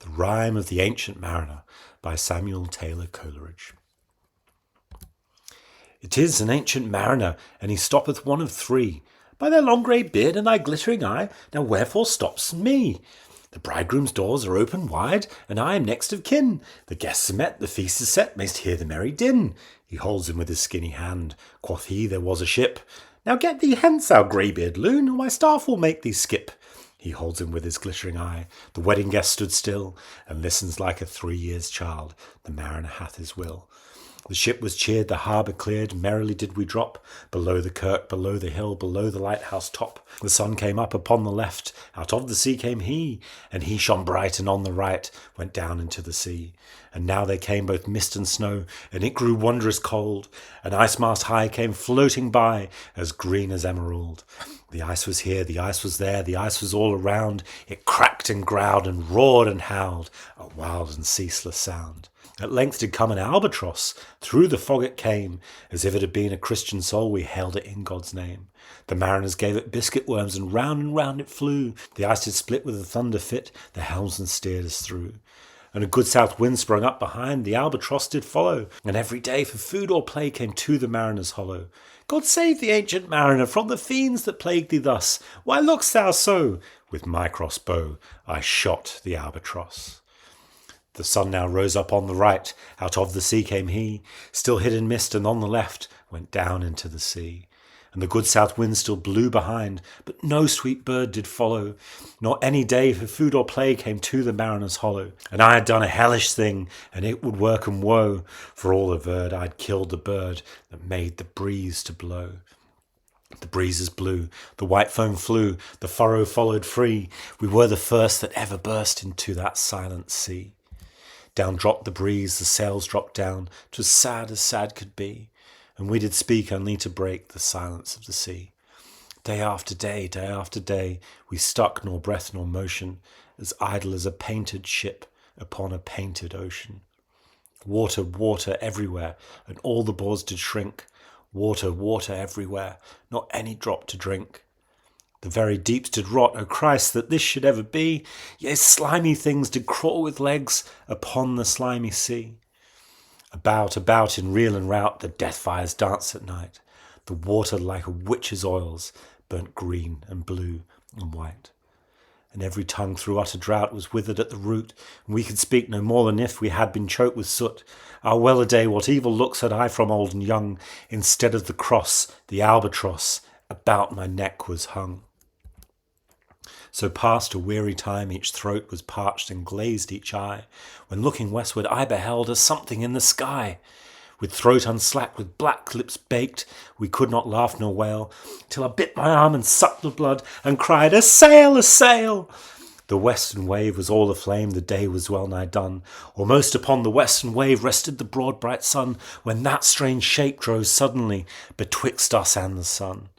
The Rime of the Ancient Mariner by Samuel Coleridge. It is an ancient mariner, and he stoppeth one of three. By thy long grey beard and thy glittering eye, now wherefore stops me? The bridegroom's doors are open wide, and I am next of kin. The guests are met, the feast is set, mayst hear the merry din. He holds him with his skinny hand. Quoth he, there was a ship. Now get thee hence, thou grey-beard loon, or my staff will make thee skip. He holds him with his glittering eye. The wedding guest stood still, and listens like a 3 years' child. The mariner hath his will. The ship was cheered, the harbour cleared, merrily did we drop, below the kirk, below the hill, below the lighthouse top. The sun came up upon the left, out of the sea came he, and he shone bright, and on the right went down into the sea. And now there came both mist and snow, and it grew wondrous cold. An ice mast high came floating by, as green as emerald. The ice was here, the ice was there, the ice was all around. It cracked and growled and roared and howled, a wild and ceaseless sound. At length did come an albatross, through the fog it came, as if it had been a Christian soul, we hailed it in God's name. The mariners gave it biscuit worms, and round it flew. The ice did split with a thunder fit, the helmsman steered us through. And a good south wind sprung up behind, the albatross did follow, and every day for food or play came to the mariner's hollow. God save the ancient mariner from the fiends that plague thee thus. Why look'st thou so? With my crossbow I shot the albatross. The sun now rose up on the right, out of the sea came he, still hid in mist, and on the left went down into the sea. And the good south wind still blew behind, but no sweet bird did follow, nor any day for food or play came to the mariner's hollow. And I had done a hellish thing, and it would work 'em woe, for all averred I'd killed the bird that made the breeze to blow. The breezes blew, the white foam flew, the furrow followed free. We were the first that ever burst into that silent sea. Down dropped the breeze, the sails dropped down, 'twas sad as sad could be, and we did speak only to break the silence of the sea. Day after day, we stuck nor breath nor motion, as idle as a painted ship upon a painted ocean. Water, water everywhere, and all the boards did shrink. Water, water everywhere, not any drop to drink. The very deeps did rot, O Christ, that this should ever be. Yea, slimy things did crawl with legs upon the slimy sea. About in reel and rout, the death fires danced at night. The water like a witch's oils burnt green and blue and white. And every tongue through utter drought was withered at the root, and we could speak no more than if we had been choked with soot. Ah, well a day, what evil looks had I from old and young, instead of the cross, the albatross, about my neck was hung. So passed a weary time, each throat was parched and glazed each eye, when looking westward I beheld a something in the sky. With throat unslacked, with black lips baked, we could not laugh nor wail, till I bit my arm and sucked the blood, and cried, "A sail, a sail!" The western wave was all aflame, the day was well nigh done. Almost upon the western wave rested the broad bright sun, when that strange shape drove suddenly betwixt us and the sun.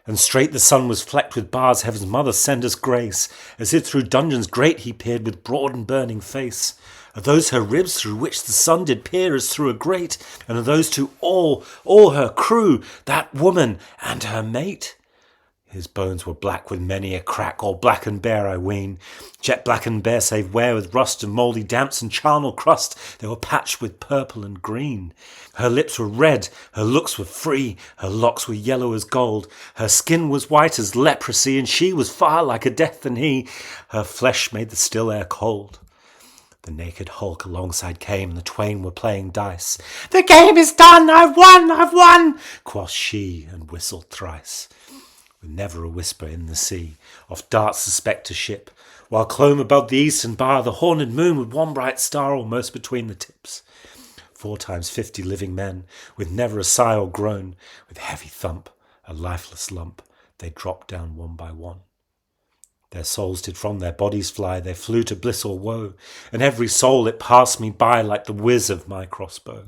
And straight the sun was flecked with bars, heaven's mother send us grace, as if through dungeons great he peered with broad and burning face. Are those her ribs through which the sun did peer as through a grate? And are those to all her crew, that woman and her mate? His bones were black with many a crack, all black and bare, I ween. Jet black and bare, save where with rust and mouldy damps and charnel crust they were patched with purple and green. Her lips were red, her looks were free, her locks were yellow as gold. Her skin was white as leprosy, and she was far like a death than he. Her flesh made the still air cold. The naked hulk alongside came, and the twain were playing dice. "The game is done, I've won, quoth she, and whistled thrice. With never a whisper in the sea, off darts the spectre ship, while clomb above the eastern bar the horned moon with one bright star almost between the tips. 4 times 50 living men, with never a sigh or groan, with heavy thump, a lifeless lump, they dropped down one by one. Their souls did from their bodies fly, they flew to bliss or woe, and every soul it passed me by like the whiz of my crossbow.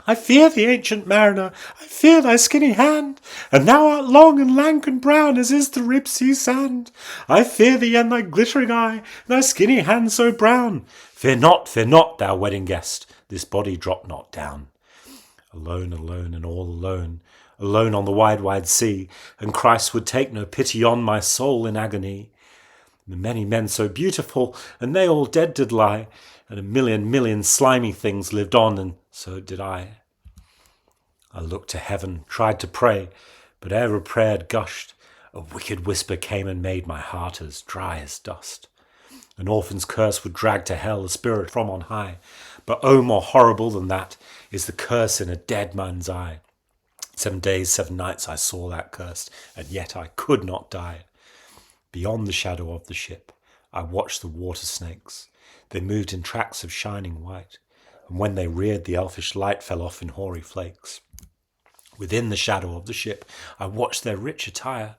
I fear the ancient mariner, I fear thy skinny hand, and thou art long and lank and brown as is the rib sea sand. I fear thee and thy glittering eye, and thy skinny hand so brown. Fear not, thou wedding guest, this body drop not down. Alone, alone, and all alone, alone on the wide, wide sea, and Christ would take no pity on my soul in agony. The many men so beautiful, and they all dead did lie, and a million slimy things lived on, and so did I. I looked to heaven, tried to pray, but ere a prayer had gushed, a wicked whisper came and made my heart as dry as dust. An orphan's curse would drag to hell a spirit from on high, but oh, more horrible than that is the curse in a dead man's eye. 7 days, 7 nights I saw that curse, and yet I could not die. Beyond the shadow of the ship, I watched the water snakes. They moved in tracks of shining white, and when they reared, the elfish light fell off in hoary flakes. Within the shadow of the ship, I watched their rich attire.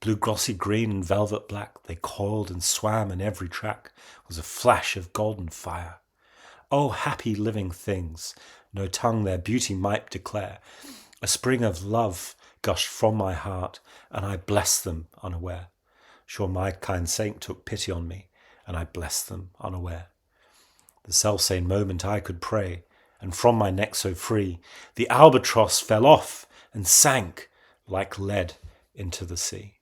Blue glossy green and velvet black, they coiled and swam, and every track was a flash of golden fire. Oh, happy living things, no tongue their beauty might declare. A spring of love gushed from my heart, and I blessed them unaware. Sure my kind saint took pity on me, and I blessed them unaware. The selfsame moment I could pray, and from my neck so free, the albatross fell off and sank like lead into the sea.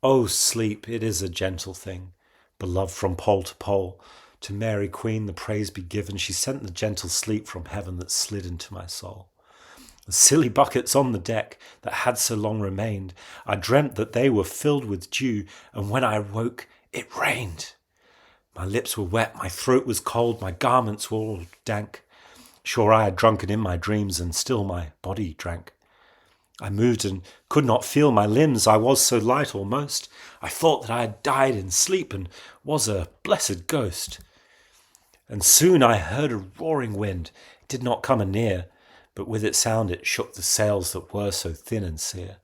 Oh, sleep, it is a gentle thing, beloved from pole to pole. To Mary Queen the praise be given, she sent the gentle sleep from heaven that slid into my soul. The silly buckets on the deck that had so long remained, I dreamt that they were filled with dew, and when I woke, it rained. My lips were wet, my throat was cold, my garments were all dank. Sure I had drunken in my dreams, and still my body drank. I moved and could not feel my limbs, I was so light almost. I thought that I had died in sleep and was a blessed ghost. And soon I heard a roaring wind, it did not come anear, but with its sound it shook the sails that were so thin and sere.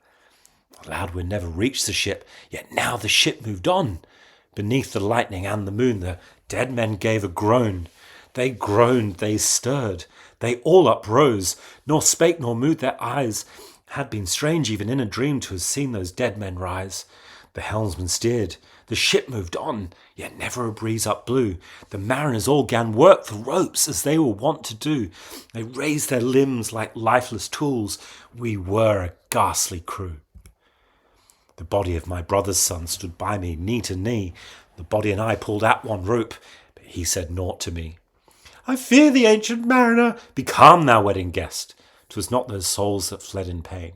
The loud wind never reached the ship, yet now the ship moved on. Beneath the lightning and the moon, the dead men gave a groan. They groaned, they stirred, they all uprose, nor spake nor moved their eyes. Had been strange even in a dream to have seen those dead men rise. The helmsman steered, the ship moved on, yet never a breeze up blew. The mariners all gan work the ropes as they were wont to do. They raised their limbs like lifeless tools. We were a ghastly crew. The body of my brother's son stood by me, knee to knee. The body and I pulled at one rope, but he said naught to me. I fear the ancient mariner. Be calm, thou wedding guest. 'Twas not those souls that fled in pain,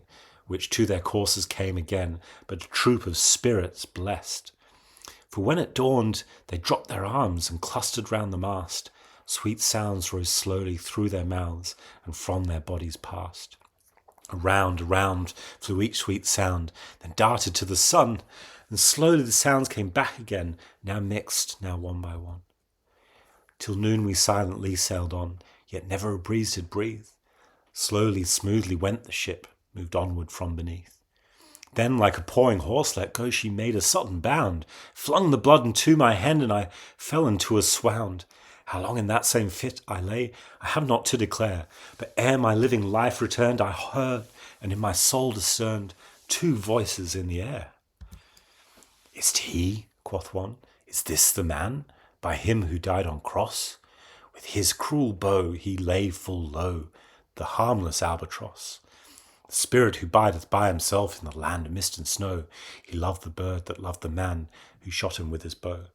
which to their courses came again, but a troop of spirits blessed. For when it dawned, they dropped their arms and clustered round the mast. Sweet sounds rose slowly through their mouths and from their bodies passed. Around flew each sweet sound, then darted to the sun, and slowly the sounds came back again, now mixed, now one by one. Till noon we silently sailed on, yet never a breeze did breathe. Slowly, smoothly went the ship, moved onward from beneath. Then, like a pawing horse let go, she made a sudden bound, flung the blood into my hand, and I fell into a swound. How long in that same fit I lay, I have not to declare, but ere my living life returned, I heard, and in my soul discerned, 2 voices in the air. Is't he, quoth one, is this the man, by him who died on cross? With his cruel bow he lay full low, the harmless albatross. The spirit who bideth by himself in the land of mist and snow, he loved the bird that loved the man who shot him with his bow.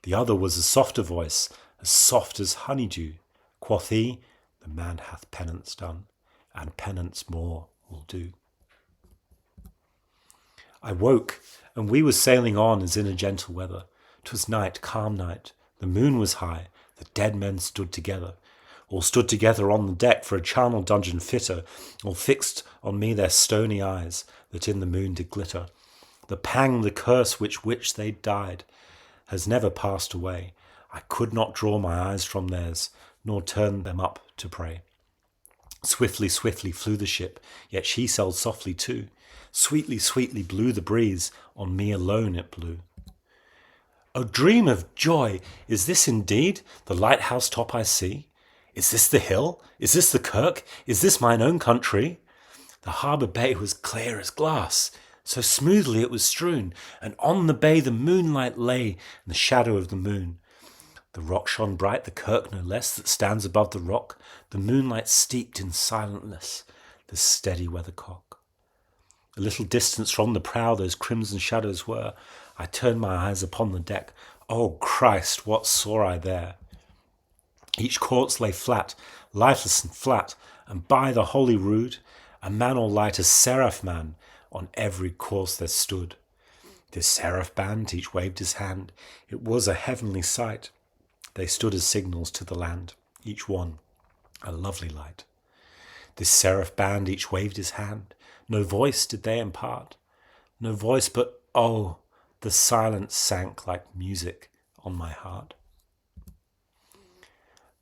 The other was a softer voice, as soft as honeydew. Quoth he, the man hath penance done, and penance more will do. I woke, and we were sailing on as in a gentle weather. 'Twas night, calm night, the moon was high, the dead men stood together. All stood together on the deck for a charnel dungeon fitter, all fixed on me their stony eyes, that in the moon did glitter. The pang, the curse which they died, has never passed away. I could not draw my eyes from theirs, nor turn them up to pray. Swiftly flew the ship, yet she sailed softly too. Sweetly blew the breeze, on me alone it blew. O dream of joy, is this indeed the lighthouse top I see? Is this the hill? Is this the kirk? Is this mine own country? The harbour bay was clear as glass, so smoothly it was strewn, and on the bay the moonlight lay in the shadow of the moon. The rock shone bright, the kirk no less, that stands above the rock, the moonlight steeped in silentness the steady weathercock. A little distance from the prow those crimson shadows were. I turned my eyes upon the deck. Oh Christ, what saw I there? Each corpse lay flat, lifeless and flat, and by the holy rood, a man all light as seraph man, on every corse there stood. This seraph band each waved his hand. It was a heavenly sight. They stood as signals to the land, each one a lovely light. This seraph band each waved his hand. No voice did they impart. No voice, but oh, the silence sank like music on my heart.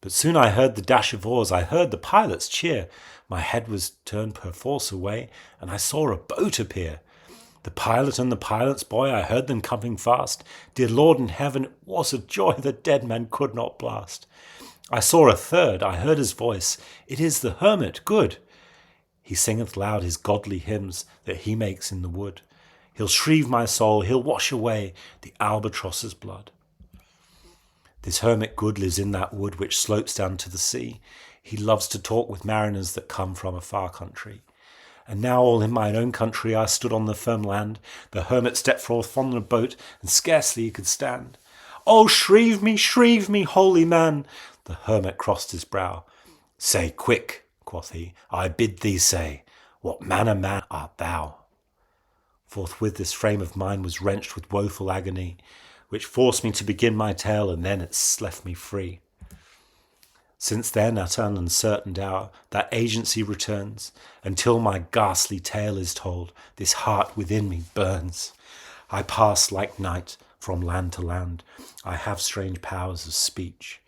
But soon I heard the dash of oars, I heard the pilots cheer. My head was turned perforce away, and I saw a boat appear. The pilot and the pilot's boy, I heard them coming fast. Dear Lord in heaven, it was a joy the dead man could not blast. I saw a third, I heard his voice. It is the hermit, good. He singeth loud his godly hymns that he makes in the wood. He'll shrieve my soul, he'll wash away the albatross's blood. This hermit good lives in that wood which slopes down to the sea. He loves to talk with mariners that come from a far country. And now all in mine own country I stood on the firm land. The hermit stepped forth from the boat, and scarcely he could stand. Oh, shrieve me, holy man! The hermit crossed his brow. Say quick, quoth he, I bid thee say, what manner man art thou? Forthwith this frame of mine was wrenched with woeful agony, which forced me to begin my tale, and then it's left me free. Since then, at an uncertain hour, that agency returns, until my ghastly tale is told, this heart within me burns. I pass like night from land to land. I have strange powers of speech.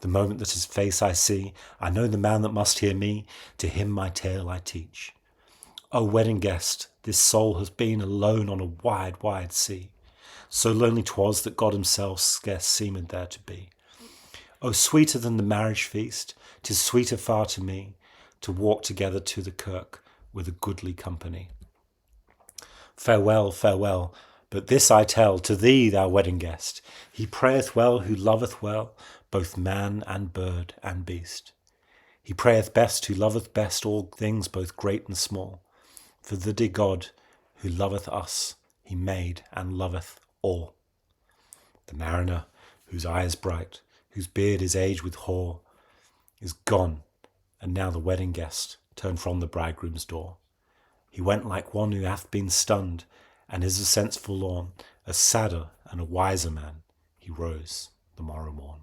The moment that his face I see, I know the man that must hear me, to him my tale I teach. O wedding guest, this soul has been alone on a wide, wide sea. So lonely 'twas that God himself scarce seemed there to be. O sweeter than the marriage feast, 'tis sweeter far to me, to walk together to the kirk with a goodly company. Farewell, farewell, but this I tell to thee, thou wedding guest, he prayeth well who loveth well, both man and bird and beast. He prayeth best who loveth best all things both great and small, for the dear God who loveth us, he made and loveth all. The mariner, whose eye is bright, whose beard is aged with hoar, is gone, and now the wedding guest turned from the bridegroom's door. He went like one who hath been stunned, and is a sense forlorn, a sadder and a wiser man. He rose the morrow morn.